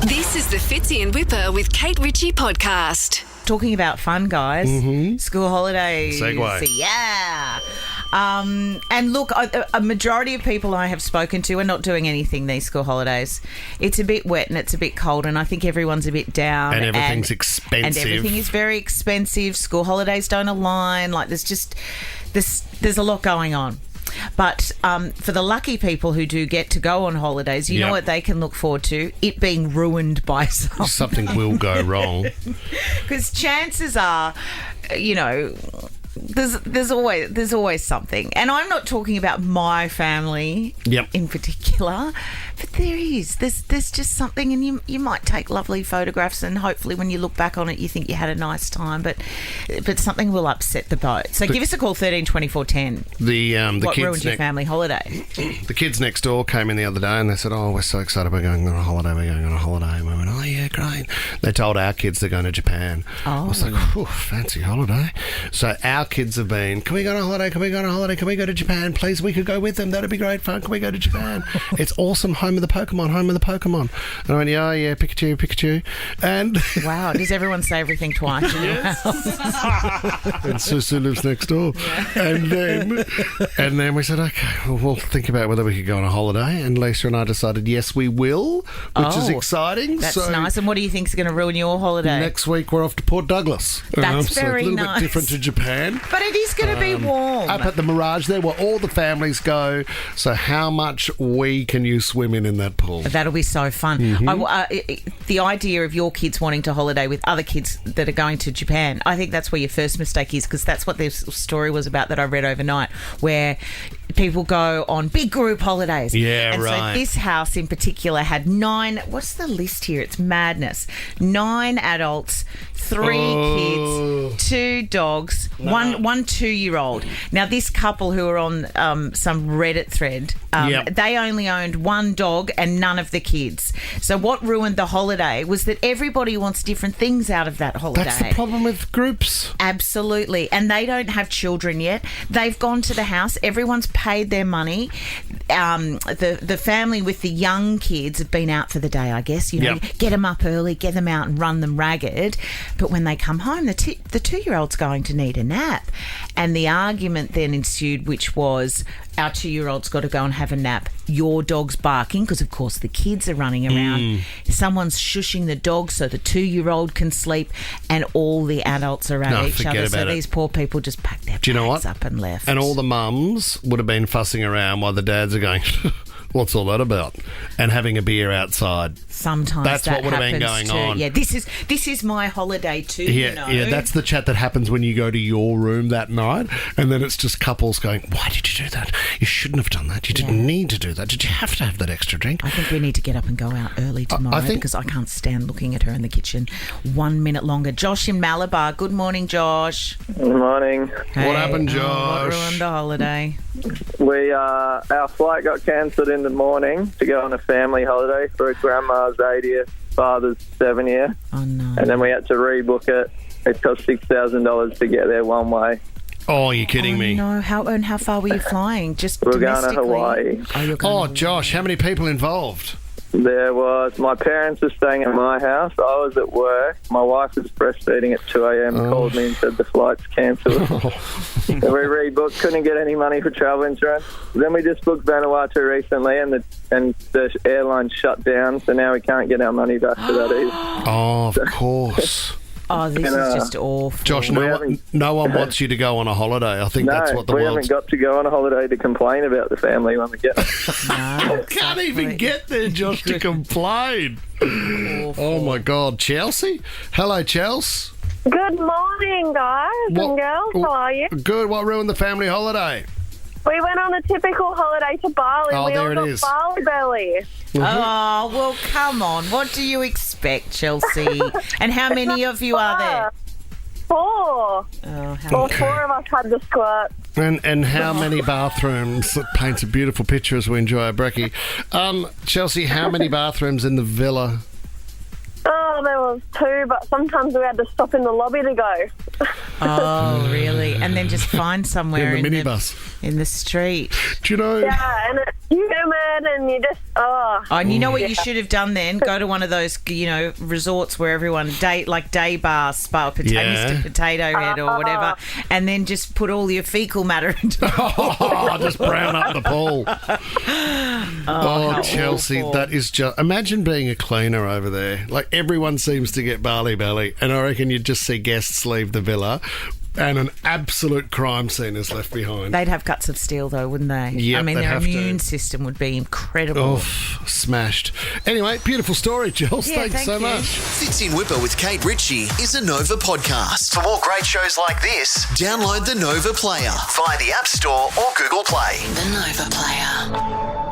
This is the Fitzy and Whipper with Kate Ritchie podcast. Talking about fun, guys. School holidays. Segue. Yeah. And look, a majority of people I have spoken to are not doing anything these school holidays. It's a bit wet and it's a bit cold, and I think everyone's a bit down. And everything's expensive. And everything is very expensive. School holidays don't align. Like, there's a lot going on. But for the lucky people who do get to go on holidays, you know what they can look forward to? It being ruined by something. Something will go wrong. Because chances are, there's always something. And I'm not talking about my family in particular, but there's just something, and you might take lovely photographs, and hopefully when you look back on it you think you had a nice time, but something will upset the boat. So give us a call, 13 24 10. What kids ruined your family holiday? The kids next door came in the other day and they said, "Oh, we're so excited, we're going on a holiday, And we went, "Oh yeah, great." They told our kids they're going to Japan. I was like, "Oh, fancy holiday." So our kids have been, "Can we go on a holiday? Can we go on a holiday? Can we go to Japan? Please, we could go with them. That'd be great fun. Can we go to Japan? It's awesome. Home of the Pokemon. And I went, yeah, Pikachu. And wow, does everyone say everything twice? Yes. And Susu lives next door. Yeah. And then we said, okay, well, we'll think about whether we could go on a holiday. And Lisa and I decided, yes, we will, which is exciting. That's nice. And what do you think is going to ruin your holiday? Next week we're off to Port Douglas. That's very so a little nice. bit different to Japan. But it is going to be warm. Up at the Mirage there, where all the families go. So how much can you swim in that pool? That'll be so fun. The idea of your kids wanting to holiday with other kids that are going to Japan, I think that's where your first mistake is, because that's what this story was about that I read overnight, where people go on big group holidays. Yeah, and right. So this house in particular had 9, what's the list here? It's madness. 9 adults, 3 kids, 2 dogs, one 2-year-old. Now, this couple who are on some Reddit thread, they only owned 1 dog and none of the kids. So what ruined the holiday was that everybody wants different things out of that holiday. That's the problem with groups. Absolutely. And they don't have children yet. They've gone to the house. Everyone's paid their money. The family with the young kids have been out for the day, I guess. Get them up early, get them out and run them ragged. But when they come home, the 2-year-old's going to need a nap. And the argument then ensued, which was, our 2-year-old's got to go and have a nap. Your dog's barking, because, of course, the kids are running around. Someone's shushing the dog so the 2-year-old can sleep, and all the adults are at each other. So these poor people just packed their bags up and left. And all the mums would have been fussing around while the dads are going, what's all that about? And having a beer outside. Sometimes that's what would have been going on. Yeah, this is my holiday too. Yeah, that's the chat that happens when you go to your room that night, and then it's just couples going, "Why did you do that? You shouldn't have done that. You didn't need to do that. Did you have to have that extra drink?" I think we need to get up and go out early tomorrow, because I can't stand looking at her in the kitchen 1 minute longer. Josh in Malabar. Good morning, Josh. Good morning. Hey, what happened, Josh? What ruined the holiday? Our flight got cancelled in the morning to go on a family holiday for a grandma's 80th, father's 70th. Oh, no. And then we had to rebook it. It cost $6,000 to get there one way. Oh, you're kidding me. No, how far were you flying? Just We're going to domestically? Hawaii. You're going to Josh, how many people involved? There was, my parents were staying at my house. I was at work. My wife was breastfeeding at 2 a.m. Called me and said the flight's cancelled. So we rebooked, couldn't get any money for travel insurance. Then we just booked Vanuatu recently, and the airline shut down, so now we can't get our money back for that either. Oh, of course. Oh, this is just awful. Josh, no one wants you to go on a holiday. I think that's what the we world's... haven't got to go on a holiday to complain about the family when we get there. No, can't even get there, Josh, to complain. Oh, my God. Chelsea? Hello, Chelsea. Good morning, guys and girls. How are you? Good. What ruined the family holiday? We went on a typical holiday to Bali. Oh, we there all it got is. Bali Belly. Oh, well, come on. What do you expect, Chelsea? And how many of you are there? 4. Oh, how All 4 of us had the squirt. And how many bathrooms? It paints a beautiful picture as we enjoy our brekkie. Chelsea, how many bathrooms in the villa? Oh, there was 2, but sometimes we had to stop in the lobby to go. Oh, really? And then just find somewhere In the minibus. In the street. Do you know? Yeah, and it's humid and you just, And you know what you should have done then? Go to one of those, resorts where everyone day bar, spa, potato head or whatever, and then just put all your fecal matter into Just brown up the pool. Chelsea, awful. that is just... Imagine being a cleaner over there. Like, everyone seems to get Bali Belly, and I reckon you'd just see guests leave the villa and an absolute crime scene is left behind. They'd have guts of steel, though, wouldn't they? Yep, I mean, they'd their have to. immune system would be incredible. Oh, smashed. Anyway, beautiful story, Jules. Yeah, Thanks thank so you. much. Fits in Whipper with Kate Ritchie is a Nova podcast. For more great shows like this, download the Nova Player via the App Store or Google Play. The Nova Player.